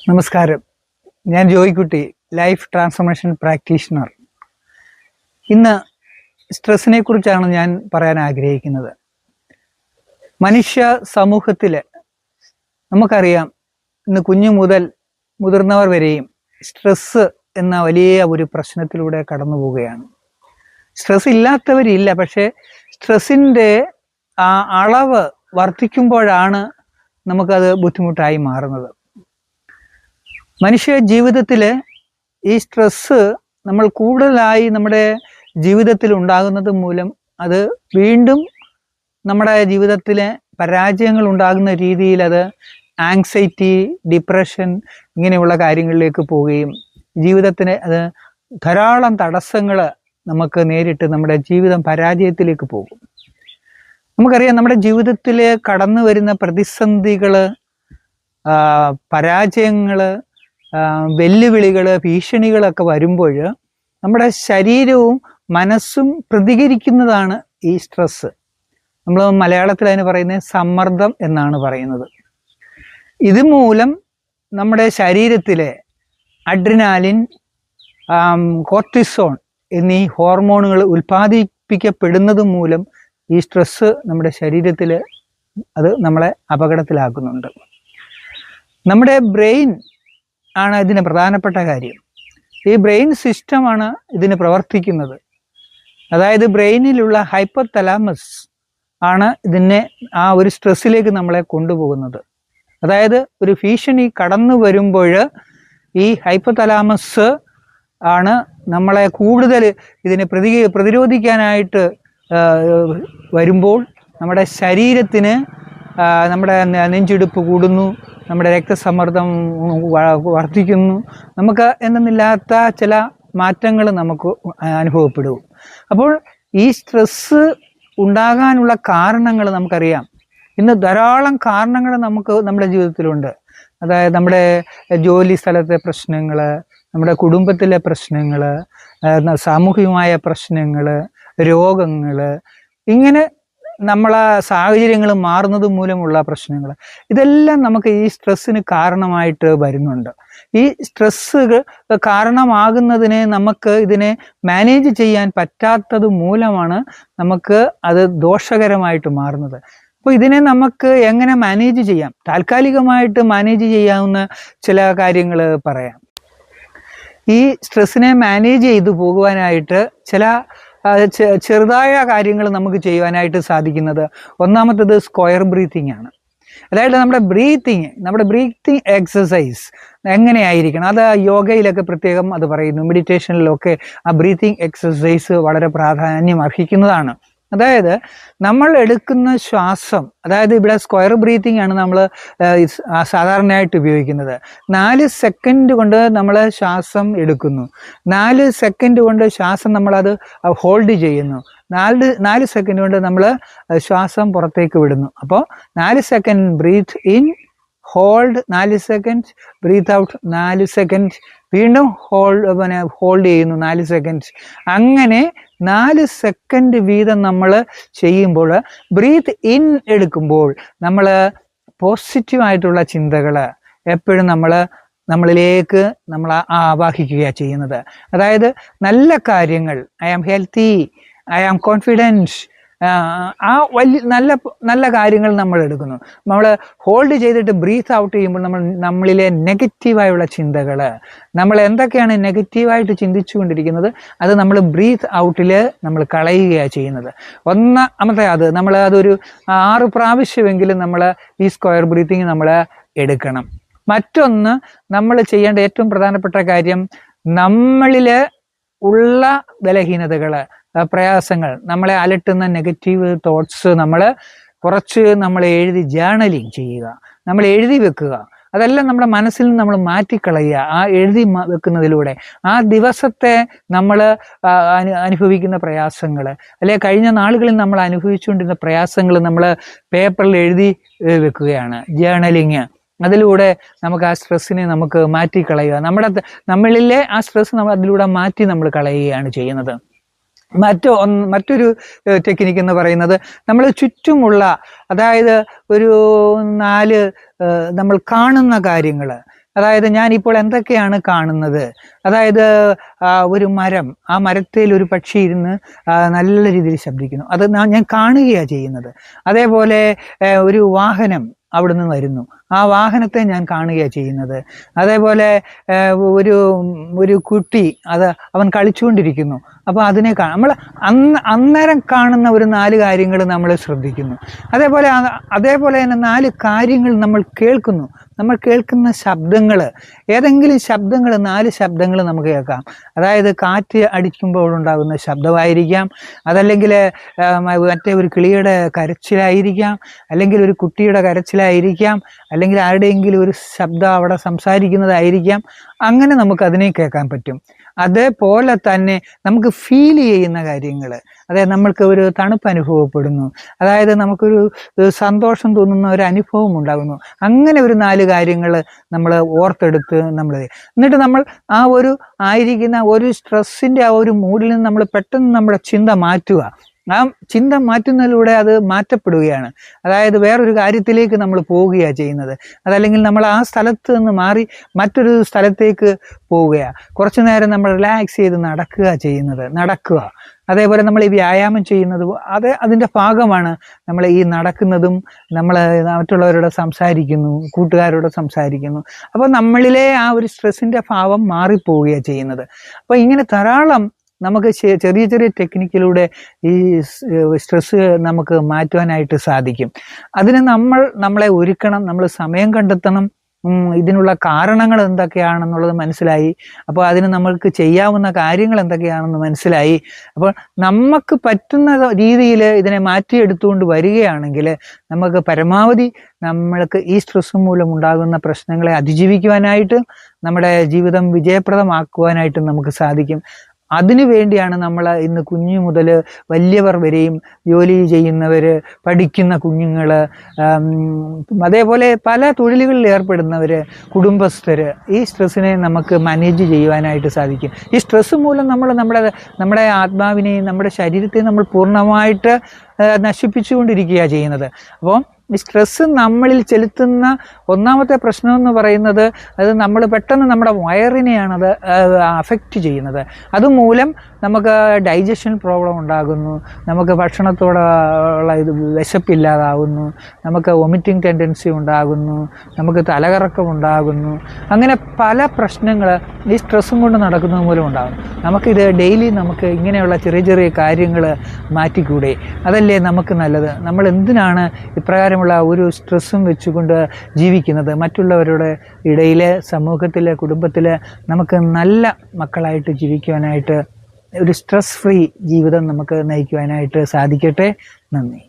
നമസ്കാരം. ഞാൻ Joykutty, life transformation practitioner. ഇന്ന് സ്ട്രെസ്സിനെ കുറിച്ചാണ് ഞാൻ പറയാൻ ആഗ്രഹിക്കുന്നത്. മനുഷ്യ സമൂഹത്തിൽ നമുക്കറിയാം, ഇന്ന് കുഞ്ഞു മുതൽ മുതിർന്നവർ വരെയും സ്ട്രെസ്സ് എന്ന വലിയ ഒരു പ്രശ്നത്തിലൂടെ കടന്നു പോവുകയാണ്. സ്ട്രെസ് ഇല്ലാത്തവരില്ല, പക്ഷേ സ്ട്രെസ്സിൻ്റെ ആ അളവ് വർദ്ധിക്കുമ്പോഴാണ് നമുക്കത് ബുദ്ധിമുട്ടായി മാറുന്നത്. മനുഷ്യ ജീവിതത്തിൽ ഈ സ്ട്രെസ്സ് നമ്മൾ കൂടുതലായി നമ്മുടെ ജീവിതത്തിൽ ഉണ്ടാകുന്നത് മൂലം അത് വീണ്ടും നമ്മുടെ ജീവിതത്തിലെ പരാജയങ്ങൾ ഉണ്ടാകുന്ന രീതിയിൽ അത് ആങ്സൈറ്റി, ഡിപ്രഷൻ ഇങ്ങനെയുള്ള കാര്യങ്ങളിലേക്ക് പോവുകയും ജീവിതത്തിന് അത് ധാരാളം തടസ്സങ്ങൾ നമുക്ക് നേരിട്ട് നമ്മുടെ ജീവിതം പരാജയത്തിലേക്ക് പോകും. നമുക്കറിയാം, നമ്മുടെ ജീവിതത്തിൽ കടന്നു വരുന്ന പ്രതിസന്ധികൾ, പരാജയങ്ങൾ, വെല്ലുവിളികൾ, ഭീഷണികളൊക്കെ വരുമ്പോൾ നമ്മുടെ ശരീരവും മനസ്സും പ്രതികരിക്കുന്നതാണ് ഈ സ്ട്രെസ്സ്. നമ്മൾ മലയാളത്തിൽ അതിന് പറയുന്നത് സമ്മർദ്ദം എന്നാണ് പറയുന്നത്. ഇതുമൂലം നമ്മുടെ ശരീരത്തിലെ അഡ്രിനാലിൻ, കോർട്ടിസോൺ എന്നീ ഹോർമോണുകൾ ഉൽപ്പാദിപ്പിക്കപ്പെടുന്നത് മൂലം ഈ സ്ട്രെസ്സ് നമ്മുടെ ശരീരത്തിൽ അത് നമ്മളെ അപകടത്തിലാക്കുന്നുണ്ട്. നമ്മുടെ ബ്രെയിൻ ആണ് ഇതിന് പ്രധാനപ്പെട്ട കാര്യം. ഈ ബ്രെയിൻ സിസ്റ്റമാണ് ഇതിന് പ്രവർത്തിക്കുന്നത്. അതായത് ബ്രെയിനിലുള്ള ഹൈപ്പർ തലാമസ് ആണ് ഇതിനെ ആ ഒരു സ്ട്രെസ്സിലേക്ക് നമ്മളെ കൊണ്ടുപോകുന്നത്. അതായത് ഒരു ഭീഷണി കടന്നു വരുമ്പോൾ ഈ ഹൈപ്പർ തലാമസ് ആണ് നമ്മളെ കൂടുതൽ ഇതിനെ പ്രതിരോധിക്കാനായിട്ട് വരുമ്പോൾ നമ്മുടെ ശരീരത്തിന് നമ്മുടെ നെഞ്ചിടിപ്പ് കൂടുന്നു, നമ്മുടെ രക്തസമ്മർദ്ദം വർദ്ധിക്കുന്നു, നമുക്ക് എന്തെന്നില്ലാത്ത ചില മാറ്റങ്ങൾ നമുക്ക് അനുഭവപ്പെടും. അപ്പോൾ ഈ സ്ട്രെസ്സ് ഉണ്ടാകാനുള്ള കാരണങ്ങൾ നമുക്കറിയാം. ഇന്ന് ധാരാളം കാരണങ്ങൾ നമുക്ക് നമ്മുടെ ജീവിതത്തിലുണ്ട്. അതായത് നമ്മുടെ ജോലി സ്ഥലത്തെ പ്രശ്നങ്ങൾ, നമ്മുടെ കുടുംബത്തിലെ പ്രശ്നങ്ങൾ, സാമൂഹികമായ പ്രശ്നങ്ങൾ, രോഗങ്ങൾ, ഇങ്ങനെ നമ്മളെ സാഹചര്യങ്ങൾ മാറുന്നത് മൂലമുള്ള പ്രശ്നങ്ങൾ, ഇതെല്ലാം നമുക്ക് ഈ സ്ട്രെസ്സിന് കാരണമായിട്ട് വരുന്നുണ്ട്. ഈ സ്ട്രെസ്സ് കാരണമാകുന്നതിനെ നമുക്ക് ഇതിനെ മാനേജ് ചെയ്യാൻ പറ്റാത്തത് മൂലമാണ് നമുക്ക് അത് ദോഷകരമായിട്ട് മാറുന്നത്. അപ്പോൾ ഇതിനെ നമുക്ക് എങ്ങനെ മാനേജ് ചെയ്യാം? താൽക്കാലികമായിട്ട് മാനേജ് ചെയ്യാവുന്ന ചില കാര്യങ്ങൾ പറയാം. ഈ സ്ട്രെസ്സിനെ മാനേജ് ചെയ്തു പോകുവാനായിട്ട് ചില ചെറുതായ കാര്യങ്ങൾ നമുക്ക് ചെയ്യുവാനായിട്ട് സാധിക്കുന്നത്, ഒന്നാമത്തേത് സ്ക്വയർ ബ്രീത്തിങ് ആണ്. അതായത് നമ്മുടെ ബ്രീത്തിങ് എക്സസൈസ് എങ്ങനെയായിരിക്കണം, അത് യോഗയിലൊക്കെ പ്രത്യേകം അത് പറയുന്നു, മെഡിറ്റേഷനിലൊക്കെ ആ ബ്രീത്തിങ് എക്സസൈസ് വളരെ പ്രാധാന്യം അർഹിക്കുന്നതാണ്. അതായത് നമ്മൾ എടുക്കുന്ന ശ്വാസം, അതായത് ഇവിടെ സ്ക്വയർ ബ്രീത്തിങ് ആണ് നമ്മൾ സാധാരണയായിട്ട് ഉപയോഗിക്കുന്നത്. 4 സെക്കൻഡ് കൊണ്ട് നമ്മൾ ശ്വാസം എടുക്കുന്നു, 4 സെക്കൻഡ് കൊണ്ട് ശ്വാസം നമ്മളത് ഹോൾഡ് ചെയ്യുന്നു, 4 സെക്കൻഡ് കൊണ്ട് നമ്മൾ ശ്വാസം പുറത്തേക്ക് വിടുന്നു. അപ്പോൾ 4 second breath in, hold 4 second, breath out 4 second, വീണ്ടും ഹോൾഡ് ചെയ്യുന്നു 4 സെക്കൻഡ്. അങ്ങനെ 4 സെക്കൻഡ് വീതം നമ്മൾ ചെയ്യുമ്പോൾ, ബ്രീത്ത് ഇൻ എടുക്കുമ്പോൾ നമ്മൾ പോസിറ്റീവായിട്ടുള്ള ചിന്തകൾ എപ്പോഴും നമ്മളിലേക്ക് നമ്മൾ ആവാഹിക്കുകയാണ് ചെയ്യുന്നത്. അതായത് നല്ല കാര്യങ്ങൾ, I am healthy, I am confident, ആ നല്ല കാര്യങ്ങൾ നമ്മൾ എടുക്കുന്നു. നമ്മൾ ഹോൾഡ് ചെയ്തിട്ട് ബ്രീത്ത് ഔട്ട് ചെയ്യുമ്പോൾ നമ്മളിലെ നെഗറ്റീവായുള്ള ചിന്തകൾ, നമ്മൾ എന്തൊക്കെയാണ് നെഗറ്റീവായിട്ട് ചിന്തിച്ചു കൊണ്ടിരിക്കുന്നത്, അത് നമ്മൾ ബ്രീത്ത് ഔട്ടിൽ നമ്മൾ കളയുകയാണ് ചെയ്യുന്നത്. ഒന്നാമത്തെ അതൊരു 6 പ്രാവശ്യമെങ്കിലും നമ്മൾ ഈ സ്ക്വയർ ബ്രീത്തിങ് നമ്മൾ എടുക്കണം. മറ്റൊന്ന്, നമ്മൾ ചെയ്യേണ്ട ഏറ്റവും പ്രധാനപ്പെട്ട കാര്യം, നമ്മളിൽ ഉള്ള ബലഹീനതകൾ, പ്രയാസങ്ങൾ, നമ്മളെ അലട്ടുന്ന നെഗറ്റീവ് തോട്ട്സ് നമ്മൾ എഴുതി ജേർണലിങ് ചെയ്യുക, നമ്മൾ എഴുതി വെക്കുക. അതെല്ലാം നമ്മുടെ മനസ്സിൽ നിന്ന് നമ്മൾ മാറ്റിക്കളയുക. ആ എഴുതി വെക്കുന്നതിലൂടെ ആ ദിവസത്തെ നമ്മൾ അനുഭവിക്കുന്ന പ്രയാസങ്ങൾ, അല്ലെങ്കിൽ കഴിഞ്ഞ നാളുകളിൽ നമ്മൾ അനുഭവിച്ചുകൊണ്ടിരുന്ന പ്രയാസങ്ങൾ നമ്മൾ പേപ്പറിൽ എഴുതി വെക്കുകയാണ്, ജേർണലിങ്. അതിലൂടെ നമുക്ക് ആ സ്ട്രെസ്സിനെ നമുക്ക് മാറ്റിക്കളയുക, നമ്മളിലെ ആ സ്ട്രെസ് നമ്മൾ അതിലൂടെ മാറ്റി നമ്മൾ കളയുകയാണ് ചെയ്യുന്നത്. മറ്റൊരു ടെക്നിക്ക് എന്ന് പറയുന്നത്, നമ്മൾ ചുറ്റുമുള്ള, അതായത് ഒരു 4 നമ്മൾ കാണുന്ന കാര്യങ്ങൾ, അതായത് ഞാനിപ്പോൾ എന്തൊക്കെയാണ് കാണുന്നത്, അതായത് ഒരു മരം, ആ മരത്തിൽ ഒരു പക്ഷി ഇരുന്ന് നല്ല രീതിയിൽ ശബ്ദിക്കുന്നു, അത് ഞാൻ കാണുകയാണ് ചെയ്യുന്നത്. അതേപോലെ ഒരു വാഹനം അവിടെ നിന്ന് വരുന്നു, ആ വാഹനത്തെ ഞാൻ കാണുകയാണ് ചെയ്യുന്നത്. അതേപോലെ ഒരു ഒരു കുട്ടി അവൻ കളിച്ചുകൊണ്ടിരിക്കുന്നു, അപ്പോൾ അതിനെ നമ്മൾ അന്നേരം കാണുന്ന ഒരു 4 കാര്യങ്ങൾ നമ്മൾ ശ്രദ്ധിക്കുന്നു. അതേപോലെ തന്നെ 4 കാര്യങ്ങൾ നമ്മൾ കേൾക്കുന്നു. നമ്മൾ കേൾക്കുന്ന ശബ്ദങ്ങൾ, ഏതെങ്കിലും ശബ്ദങ്ങൾ, 4 ശബ്ദങ്ങൾ നമുക്ക് കേൾക്കാം. അതായത് കാറ്റ് അടിക്കുമ്പോഴുണ്ടാകുന്ന ശബ്ദമായിരിക്കാം, അതല്ലെങ്കിൽ മറ്റേ ഒരു കിളിയുടെ കരച്ചിലായിരിക്കാം, അല്ലെങ്കിൽ ഒരു കുട്ടിയുടെ കരച്ചിലായിരിക്കാം, അല്ലെങ്കിൽ ആരുടെയെങ്കിലും ഒരു ശബ്ദം അവിടെ സംസാരിക്കുന്നതായിരിക്കാം. അങ്ങനെ നമുക്ക് അതിനെ കേൾക്കാൻ പറ്റും. അതേപോലെ തന്നെ നമുക്ക് ഫീൽ ചെയ്യുന്ന കാര്യങ്ങൾ, അതായത് നമ്മൾക്ക് ഒരു തണുപ്പ് അനുഭവപ്പെടുന്നു, അതായത് നമുക്കൊരു സന്തോഷം തോന്നുന്ന ഒരു അനുഭവം ഉണ്ടാകുന്നു. അങ്ങനെ ഒരു 4 കാര്യങ്ങൾ നമ്മൾ ഓർത്തെടുത്ത് എന്നിട്ട് നമ്മൾ ആ ഒരു ആയിരിക്കുന്ന ഒരു സ്ട്രെസ്സിൻ്റെ ആ ഒരു മൂഡിൽ നിന്ന് നമ്മൾ പെട്ടെന്ന് നമ്മുടെ ചിന്ത മാറ്റുക. ആ ചിന്ത മാറ്റുന്നതിലൂടെ അത് മാറ്റപ്പെടുകയാണ്. അതായത് വേറൊരു കാര്യത്തിലേക്ക് നമ്മൾ പോവുകയാണ് ചെയ്യുന്നത്. അതല്ലെങ്കിൽ നമ്മൾ ആ സ്ഥലത്ത് നിന്ന് മാറി മറ്റൊരു സ്ഥലത്തേക്ക് പോവുകയാണ്. കുറച്ചു നേരം നമ്മൾ റിലാക്സ് ചെയ്ത് നടക്കുക. അതേപോലെ നമ്മൾ ഈ വ്യായാമം ചെയ്യുന്നത് അതിൻ്റെ ഭാഗമാണ് നമ്മൾ ഈ നടക്കുന്നതും, നമ്മൾ മറ്റുള്ളവരോട് സംസാരിക്കുന്നു, കൂട്ടുകാരോട് സംസാരിക്കുന്നു. അപ്പോൾ നമ്മളിലെ ആ ഒരു സ്ട്രെസ്സിൻ്റെ ഭാവം മാറിപ്പോവുകയാണ് ചെയ്യുന്നത്. അപ്പോൾ ഇങ്ങനെ ധാരാളം നമുക്ക് ചെറിയ ചെറിയ ടെക്നിക്കിലൂടെ ഈ സ്ട്രെസ്സ് നമുക്ക് മാറ്റുവാനായിട്ട് സാധിക്കും. അതിന് നമ്മളെ ഒരുക്കണം, നമ്മൾ സമയം കണ്ടെത്തണം. ഇതിനുള്ള കാരണങ്ങൾ എന്തൊക്കെയാണെന്നുള്ളത് മനസ്സിലായി. അപ്പോൾ അതിന് നമ്മൾക്ക് ചെയ്യാവുന്ന കാര്യങ്ങൾ എന്തൊക്കെയാണെന്ന് മനസ്സിലായി. അപ്പോൾ നമുക്ക് പറ്റുന്ന രീതിയിൽ ഇതിനെ മാറ്റിയെടുത്തുകൊണ്ട് വരികയാണെങ്കിൽ നമുക്ക് പരമാവധി നമ്മൾക്ക് ഈ സ്ട്രെസ് മൂലം ഉണ്ടാകുന്ന പ്രശ്നങ്ങളെ അതിജീവിക്കുവാനായിട്ട്, നമ്മുടെ ജീവിതം വിജയപ്രദമാക്കുവാനായിട്ട് നമുക്ക് സാധിക്കും. അതിനു വേണ്ടിയാണ് നമ്മൾ ഇന്ന് കുഞ്ഞു മുതൽ വലിയവർ വരെയും, ജോലി ചെയ്യുന്നവർ, പഠിക്കുന്ന കുഞ്ഞുങ്ങൾ, അതേപോലെ പല തൊഴിലുകളിൽ ഏർപ്പെടുന്നവർ, കുടുംബസ്ഥർ, ഈ സ്ട്രെസ്സിനെ നമുക്ക് മാനേജ് ചെയ്യുവാനായിട്ട് സാധിക്കും. ഈ സ്ട്രെസ്സ് മൂലം നമ്മുടെ ആത്മാവിനെയും നമ്മുടെ ശരീരത്തെയും നമ്മൾ പൂർണ്ണമായിട്ട് നശിപ്പിച്ചുകൊണ്ടിരിക്കുകയാണ് ചെയ്യുന്നത്. അപ്പോൾ ഈ സ്ട്രെസ്സ് നമ്മളിൽ ചെലുത്തുന്ന ഒന്നാമത്തെ പ്രശ്നം എന്ന് പറയുന്നത്, അത് നമ്മൾ പെട്ടെന്ന് നമ്മുടെ വയറിനെയാണ് അത് അഫക്റ്റ് ചെയ്യുന്നത്. അതുമൂലം നമുക്ക് ഡൈജഷൻ പ്രോബ്ലം ഉണ്ടാകുന്നു, നമുക്ക് ഭക്ഷണത്തോടുള്ള വിശപ്പില്ലാതാകുന്നു, നമുക്ക് വൊമിറ്റിംഗ് ടെൻഡൻസി ഉണ്ടാകുന്നു, നമുക്ക് തലകറക്കം ഉണ്ടാകുന്നു. അങ്ങനെ പല പ്രശ്നങ്ങൾ ഈ സ്ട്രെസ്സും കൊണ്ട് നടക്കുന്നത് മൂലം ഉണ്ടാകും. നമുക്കിത് ഡെയിലി നമുക്ക് ഇങ്ങനെയുള്ള ചെറിയ ചെറിയ കാര്യങ്ങൾ മാറ്റിക്കൂടെ? അതല്ലേ നമുക്ക് നല്ലത്? നമ്മൾ എന്തിനാണ് ഇപ്രകാരമുള്ള ഒരു സ്ട്രെസ്സും വെച്ചുകൊണ്ട് ജീവിക്കുന്നത്? മറ്റുള്ളവരുടെ ഇടയിൽ, സമൂഹത്തിൽ, കുടുംബത്തിൽ നമുക്ക് നല്ല മക്കളായിട്ട് ജീവിക്കുവാനായിട്ട്, ഒരു സ്ട്രെസ് ഫ്രീ ജീവിതം നമുക്ക് നയിക്കുവാനായിട്ട് സാധിക്കട്ടെ. നന്ദി.